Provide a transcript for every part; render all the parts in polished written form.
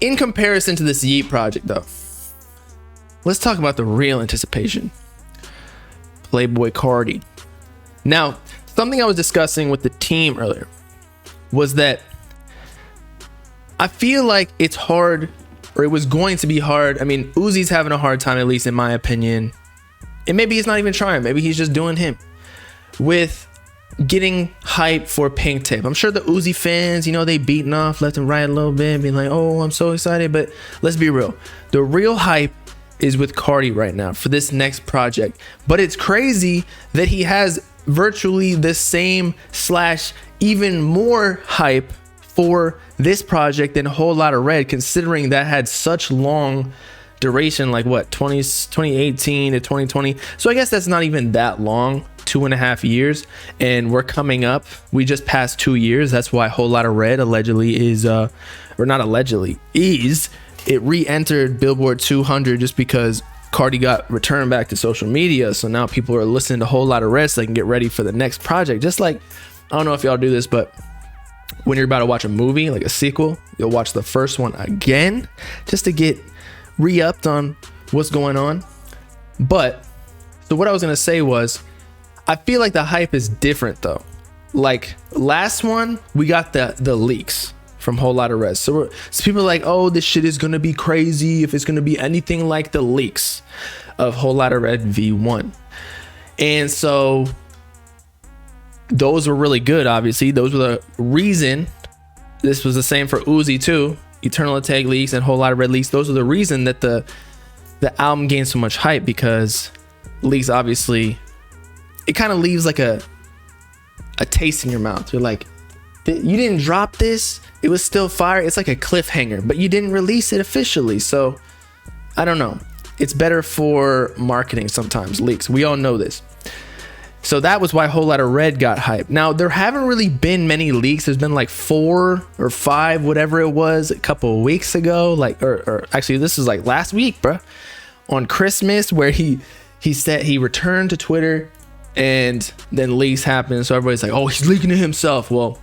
In comparison to this Yeet project, though, let's talk about the real anticipation. Playboi Carti. Now, something I was discussing with the team earlier was that I feel like it's hard, or it was going to be hard. I mean, Uzi's having a hard time, at least in my opinion. And maybe he's not even trying. Maybe he's just doing him with getting hype for Pink Tape. I'm sure the Uzi fans, you know, they beating off left and right a little bit, being like, oh, I'm so excited. But let's be real. The real hype is with Carti right now for this next project. But it's crazy that he has virtually the same / even more hype for this project than a Whole Lotta Red, considering that had such long duration, like what, 2018 to 2020. So I guess that's not even that long, 2.5 years, and we're coming up, we just passed 2 years. That's why Whole Lotta Red allegedly is or not allegedly, is it re-entered Billboard 200 just because Carti got returned back to social media. So now people are listening to Whole Lotta Red so they can get ready for the next project. Just like, I don't know if y'all do this, but when you're about to watch a movie, like a sequel, you'll watch the first one again just to get re-upped on what's going on. But so what I was gonna say was, I feel like the hype is different though. Like last one, we got the leaks from Whole Lotta Red. So people are like, oh, this shit is gonna be crazy if it's gonna be anything like the leaks of Whole Lotta Red V1. And so those were really good, obviously. Those were the reason. This was the same for Uzi too. Eternal Attack leaks and Whole Lotta Red leaks. Those are the reason that the album gained so much hype, because leaks, obviously, it kind of leaves like a taste in your mouth. You're like, you didn't drop this, it was still fire. It's like a cliffhanger, but you didn't release it officially. So I don't know, it's better for marketing sometimes, leaks. We all know this. So that was why Whole Lotta Red got hyped. Now, there haven't really been many leaks. There's been like 4 or 5, whatever it was, a couple of weeks ago. Like, or actually, this is like last week, bro, on Christmas, where he said he returned to Twitter, and then leaks happened. So everybody's like, oh, he's leaking to himself. Well,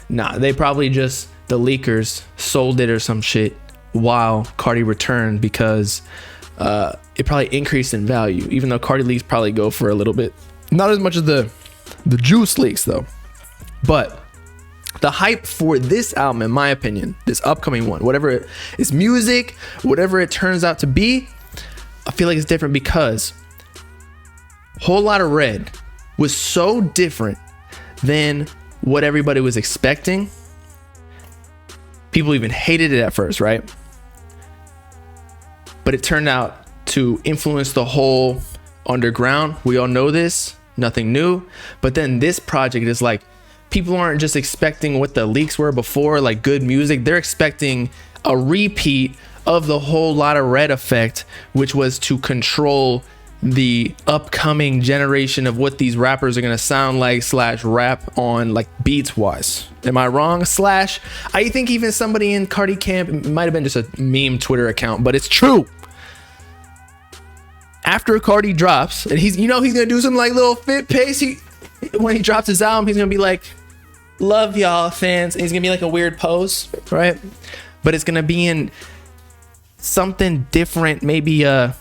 nah, they probably just, the leakers sold it or some shit while Carti returned, because it probably increased in value, even though Carti leaks probably go for a little bit. Not as much as the juice leaks though. But the hype for this album, in my opinion, this upcoming one, whatever it is, music, whatever it turns out to be, I feel like it's different because Whole Lotta Red was so different than what everybody was expecting. People even hated it at first, right? But it turned out to influence the whole underground. We all know this, nothing new. But then this project is like, people aren't just expecting what the leaks were before, like good music. They're expecting a repeat of the Whole Lotta Red effect, which was to control the upcoming generation of what these rappers are going to sound like / rap on, like beats wise. Am I wrong? / I think even somebody in Carti camp, it might have been just a meme Twitter account, but it's true. After Carti drops, and he's gonna do some like little fit pace. When he drops his album, he's gonna be like, "Love y'all, fans." And he's gonna be like a weird pose, right? But it's gonna be in something different. Maybe well,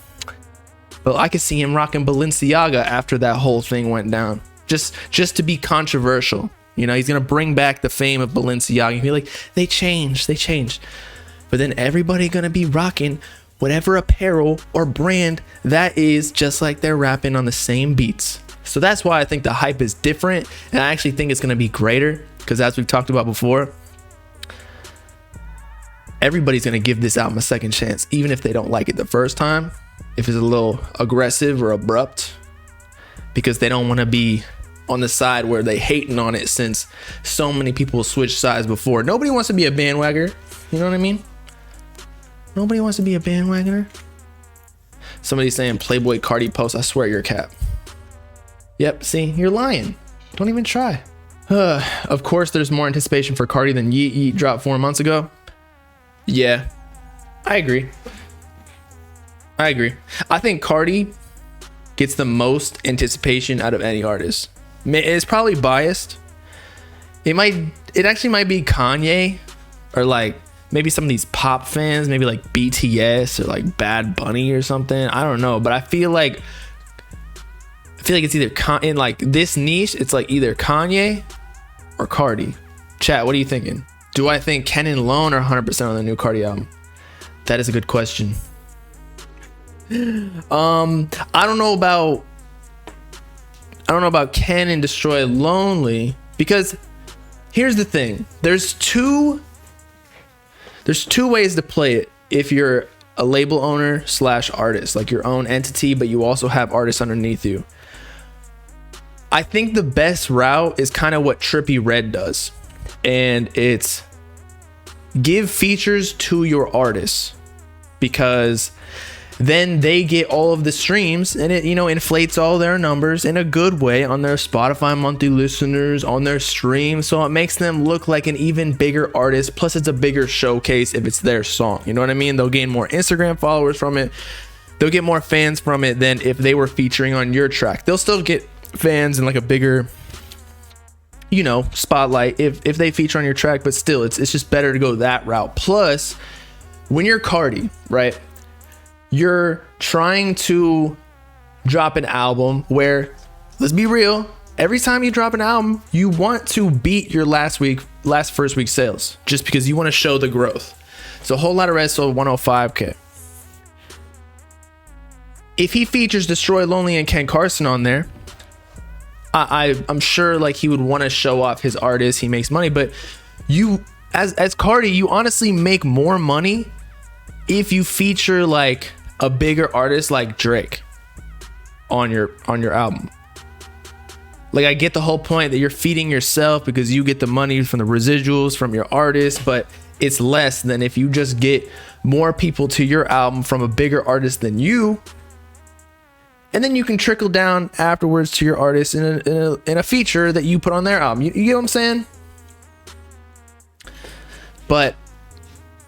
I could see him rocking Balenciaga after that whole thing went down. Just to be controversial, you know. He's gonna bring back the fame of Balenciaga. He'll be like, they changed. But then everybody gonna be rocking whatever apparel or brand that is, just like they're rapping on the same beats. So that's why I think the hype is different, and I actually think it's going to be greater, because as we've talked about before, everybody's going to give this album a second chance, even if they don't like it the first time, if it's a little aggressive or abrupt, because they don't want to be on the side where they hating on it, since so many people switched sides before. Nobody wants to be a bandwagoner, you know what I mean? Nobody wants to be a bandwagoner. Somebody's saying Playboi Carti post, I swear you're a cap. Yep, see, you're lying. Don't even try. Of course, there's more anticipation for Carti than Yeet dropped 4 months ago. Yeah, I agree. I think Carti gets the most anticipation out of any artist. It's probably biased. It actually might be Kanye, or like maybe some of these pop fans, maybe like BTS or like Bad Bunny or something. I don't know, but I feel like it's either in like this niche, it's like either Kanye or Carti. Chat, what are you thinking? Do I think Ken and Lone are 100% on the new Carti album? That is a good question. I don't know about Ken and Destroy Lonely, because here's the thing. There's two ways to play it if you're a label owner / artist, like your own entity, but you also have artists underneath you. I think the best route is kind of what Trippie Redd does, and it's give features to your artists, because then they get all of the streams, and it, inflates all their numbers in a good way on their Spotify monthly listeners, on their streams. So it makes them look like an even bigger artist. Plus it's a bigger showcase if it's their song. You know what I mean? They'll gain more Instagram followers from it. They'll get more fans from it than if they were featuring on your track. They'll still get fans in like a bigger, spotlight if they feature on your track, but still it's just better to go that route. Plus, when you're Carti, right, you're trying to drop an album where, let's be real, every time you drop an album, you want to beat your first week sales, just because you want to show the growth. So Whole Lotta Red sold 105K. If he features Destroy Lonely and Ken Carson on there, I'm sure like he would want to show off his artist. He makes money, but you as Carti, you honestly make more money if you feature like a bigger artist like Drake on your album. Like, I get the whole point that you're feeding yourself because you get the money from the residuals from your artist, but it's less than if you just get more people to your album from a bigger artist than you. And then you can trickle down afterwards to your artist in a feature that you put on their album. You get what I'm saying? But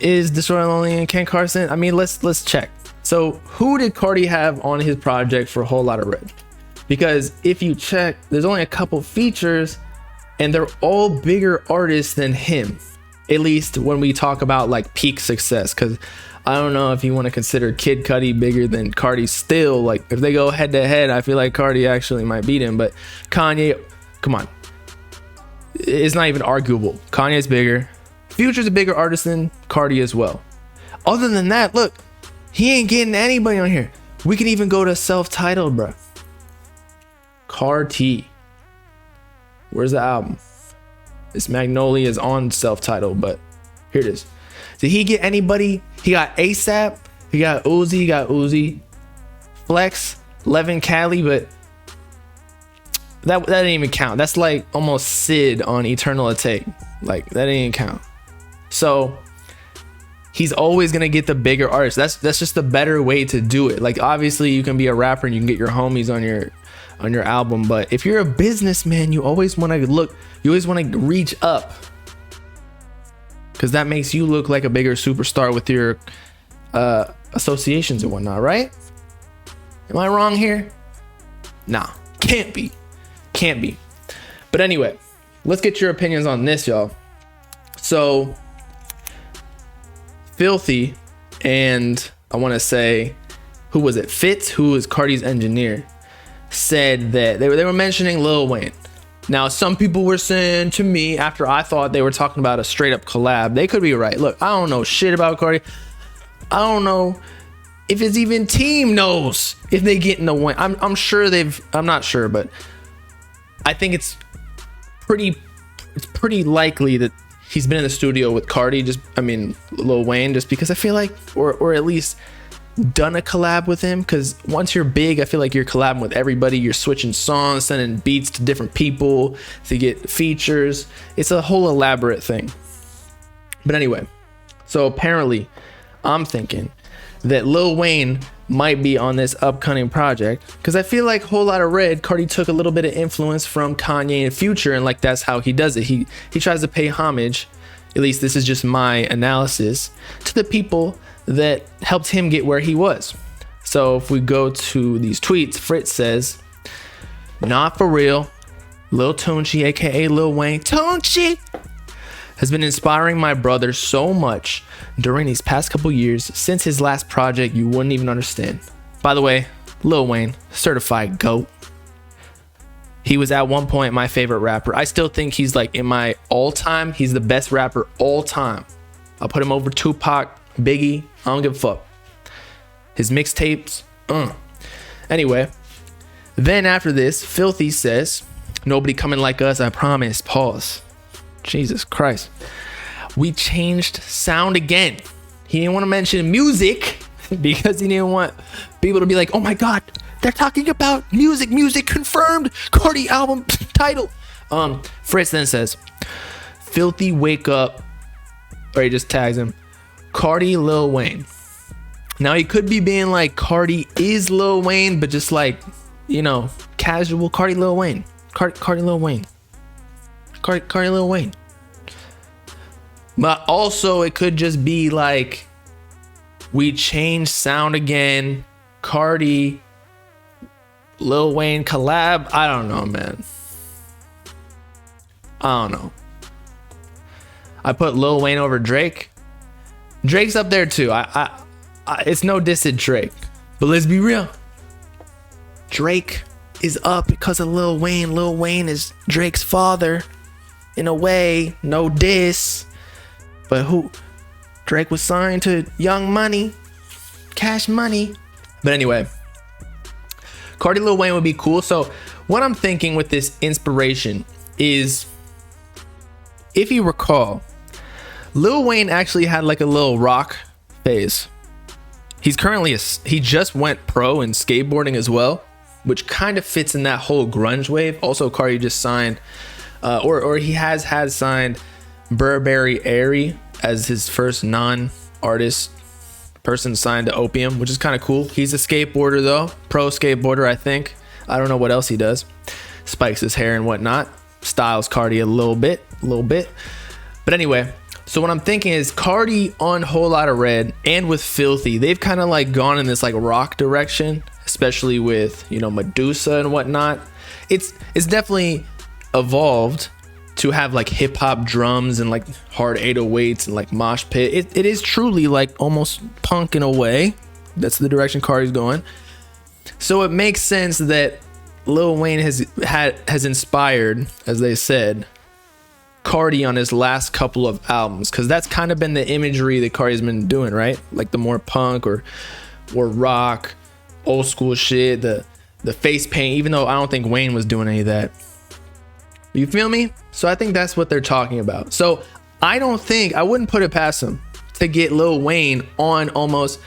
is Destroy Lonely and Ken Carson? I mean, let's check. So who did Carti have on his project for Whole Lotta Red? Because if you check, there's only a couple features and they're all bigger artists than him. At least when we talk about like peak success. Because I don't know if you want to consider Kid Cudi bigger than Carti still. Like, if they go head to head, I feel like Carti actually might beat him. But Kanye, come on. It's not even arguable. Kanye's bigger. Future's a bigger artist than Carti as well. Other than that, look, he ain't getting anybody on here. We can even go to self-titled, bro. Carti. Where's the album? This Magnolia is on self-titled, but here it is. Did he get anybody? He got ASAP. He got Uzi. He got Uzi. Flex. Levin Cali, but that didn't even count. That's like almost Sid on Eternal Atake. Like, that didn't even count. So he's always gonna get the bigger artists. That's just the better way to do it. Like, obviously you can be a rapper and you can get your homies on your album, but if you're a businessman, you always want to reach up, because that makes you look like a bigger superstar with your associations and whatnot, right? Am I wrong here? Nah, can't be. But anyway, let's get your opinions on this, y'all. So Filthy and I want to say, who was it? Fitz, who is Carti's engineer, said that they were mentioning Lil Wayne. Now, some people were saying to me, after I thought they were talking about a straight up collab, they could be right. Look, I don't know shit about Carti. I don't know if it's even Team knows if they get in the Wayne. I'm sure I'm not sure, but I think it's pretty likely that he's been in the studio with Carti, Lil Wayne, just because I feel like, or at least done a collab with him, because once you're big, I feel like you're collabing with everybody. You're switching songs, sending beats to different people to get features. It's a whole elaborate thing. But anyway, so apparently I'm thinking that Lil Wayne might be on this upcoming project, because I feel like Whole Lotta Red, Carti took a little bit of influence from Kanye and Future, and like that's how he does it. He tries to pay homage, at least this is just my analysis, to the people that helped him get where he was. So if we go to these tweets, Fritz says, "Not for real, Lil Tunechi, aka Lil Wayne, Tunechi, has been inspiring my brother so much during these past couple years since his last project you wouldn't even understand. By the way, Lil Wayne, certified GOAT. He was at one point my favorite rapper. I still think he's like in my all-time, he's the best rapper all time. I'll put him over Tupac, Biggie, I don't give a fuck. His mixtapes, Anyway, then after this, Filthy says, nobody coming like us, I promise. Pause. Jesus Christ. We changed sound again. He didn't want to mention music because he didn't want people to be like, oh my God, they're talking about music confirmed. Carti album title. Fritz then says, Filthy wake up, or he just tags him, Carti Lil Wayne. Now he could be being like Carti is Lil Wayne, but just like, you know, casual Carti Lil Wayne. Carti Lil Wayne. Carti Lil Wayne. But also it could just be like we changed sound again. Carti Lil Wayne collab. I don't know, man. I don't know. I put Lil Wayne over Drake. Drake's up there too. It's no diss at Drake, but let's be real. Drake is up because of Lil Wayne. Lil Wayne is Drake's father in a way. No diss, but who? Drake was signed to Young Money, Cash Money. But anyway, Carti Lil Wayne would be cool. So what I'm thinking with this inspiration is, if you recall, Lil Wayne actually had like a little rock phase. He's currently he just went pro in skateboarding as well, which kind of fits in that whole grunge wave. Also, Carti just signed, or he has signed Burberry Airy as his first non-artist person signed to Opium, which is kind of cool. He's a skateboarder though, pro skateboarder, I think. I don't know what else he does. Spikes his hair and whatnot. Styles Carti a little bit. But anyway, so what I'm thinking is Carti on Whole Lotta Red and with Filthy, they've kind of like gone in this like rock direction, especially with, you know, Medusa and whatnot. It's definitely evolved to have like hip hop drums and like hard 808s and like mosh pit. It is truly like almost punk in a way. That's the direction Carti's going. So it makes sense that Lil Wayne has inspired, as they said, Carti on his last couple of albums, because that's kind of been the imagery that Carti's been doing, right? Like the more punk or rock, old school shit, the face paint, even though I don't think Wayne was doing any of that. You feel me? So I think that's what they're talking about. So I wouldn't put it past him to get Lil Wayne on almost,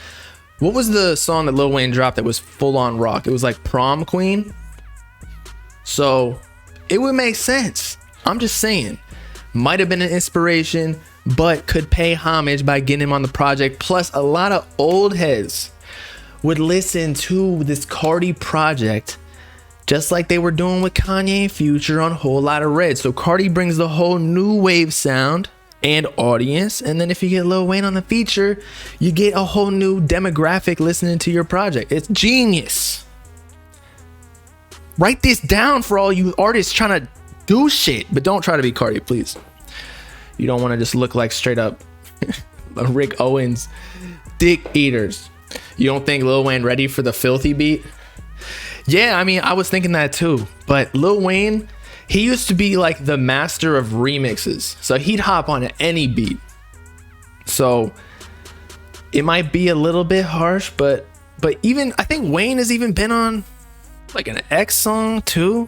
what was the song that Lil Wayne dropped that was full on rock? It was like Prom Queen. So it would make sense. I'm just saying. Might have been an inspiration, but could pay homage by getting him on the project. Plus, a lot of old heads would listen to this Carti project just like they were doing with Kanye and Future on Whole Lotta Red. So Carti brings the whole new wave sound and audience. And then if you get Lil Wayne on the feature, you get a whole new demographic listening to your project. It's genius. Write this down for all you artists trying to do shit, but don't try to be Carti, please. You don't want to just look like straight up Rick Owens dick eaters. You don't think Lil Wayne ready for the Filthy beat? Yeah, I mean, I was thinking that too. But Lil Wayne, he used to be like the master of remixes. So he'd hop on any beat. So it might be a little bit harsh, but even I think Wayne has even been on like an X song too.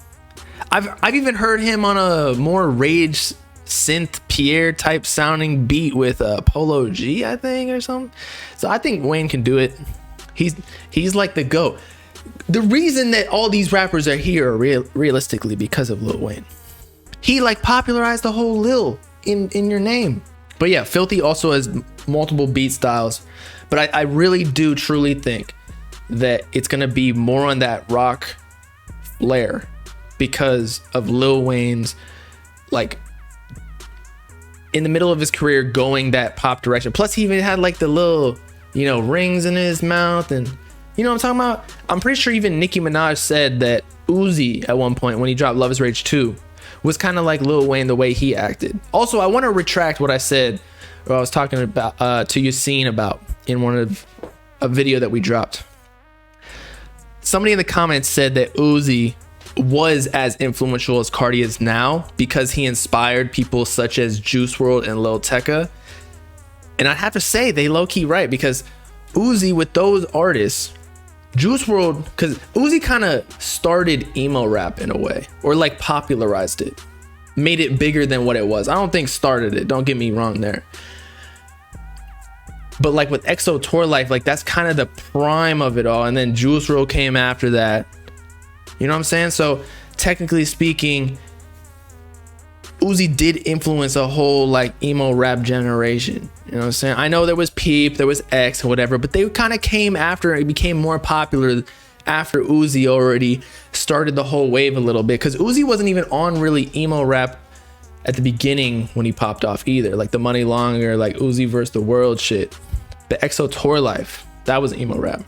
I've even heard him on a more rage synth Pierre type sounding beat with Polo G, I think, or something. So I think Wayne can do it. He's like the GOAT. The reason that all these rappers are here are realistically because of Lil Wayne. He like popularized the whole Lil in your name. But yeah, Filthy also has multiple beat styles. But I really do truly think that it's gonna be more on that rock flair because of Lil Wayne's like in the middle of his career going that pop direction. Plus he even had like the little, you know, rings in his mouth, and you know what I'm talking about? I'm pretty sure even Nicki Minaj said that Uzi at one point when he dropped Love is Rage 2 was kind of like Lil Wayne the way he acted. Also, I want to retract what I said, or I was talking about to Yassine about in one of a video that we dropped. Somebody in the comments said that Uzi was as influential as Carti is now because he inspired people such as Juice WRLD and Lil Tecca. And I have to say they low-key right, because Uzi with those artists, Juice WRLD, because Uzi kind of started emo rap in a way, or like popularized it, made it bigger than what it was. I don't think started it, don't get me wrong there. But like with EXO Tour Life, like that's kind of the prime of it all. And then Juice WRLD came after that. You know what I'm saying? So technically speaking, Uzi did influence a whole like emo rap generation. You know what I'm saying? I know there was Peep, there was X or whatever, but they kind of came after, it became more popular after Uzi already started the whole wave a little bit. Because Uzi wasn't even on really emo rap at the beginning when he popped off either. Like the Money Longer, like Uzi versus the World shit. The EXO Tour Life, that was emo rap.